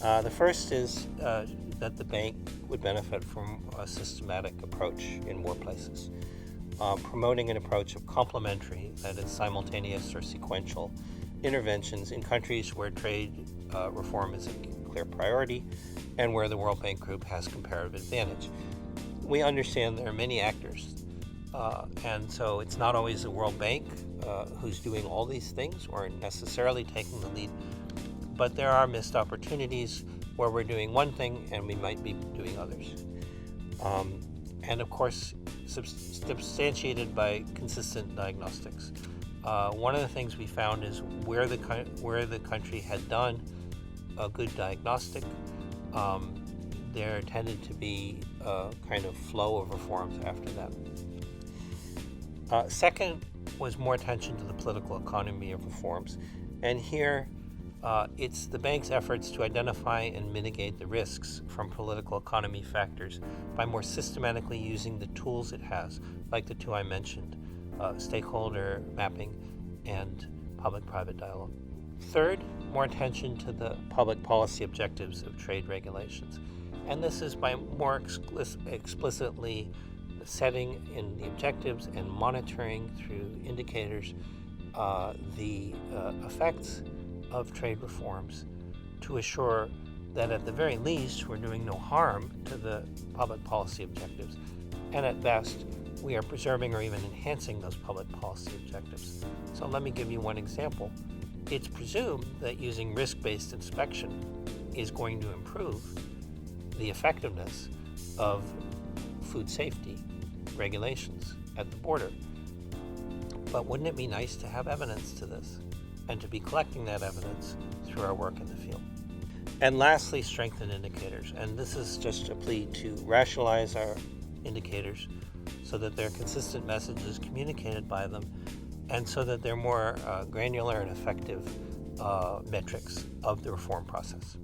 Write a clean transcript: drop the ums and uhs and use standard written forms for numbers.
The first is that the bank would benefit from a systematic approach in more places, promoting an approach of complementary, that is, simultaneous or sequential interventions in countries where trade reform is a clear priority and where the World Bank Group has comparative advantage. We understand there are many actors, and so it's not always the World Bank who's doing all these things or necessarily taking the lead, but there are missed opportunities where we're doing one thing and we might be doing others. And of course, substantiated by consistent diagnostics. One of the things we found is where the country had done a good diagnostic, there tended to be a kind of flow of reforms after that. Second was more attention to the political economy of reforms. And here, it's the bank's efforts to identify and mitigate the risks from political economy factors by more systematically using the tools it has, like the two I mentioned, stakeholder mapping and public-private dialogue. Third, more attention to the public policy objectives of trade regulations. And this is by more explicitly setting in the objectives and monitoring through indicators the effects of trade reforms to assure that at the very least we're doing no harm to the public policy objectives, and at best we are preserving or even enhancing those public policy objectives. So let me give you one example. It's presumed that using risk-based inspection is going to improve the effectiveness of food safety regulations at the border. But wouldn't it be nice to have evidence to this and to be collecting that evidence through our work in the field? And lastly, strengthen indicators. And this is just a plea to rationalize our indicators so that there are consistent messages communicated by them and so that they're more granular and effective metrics of the reform process.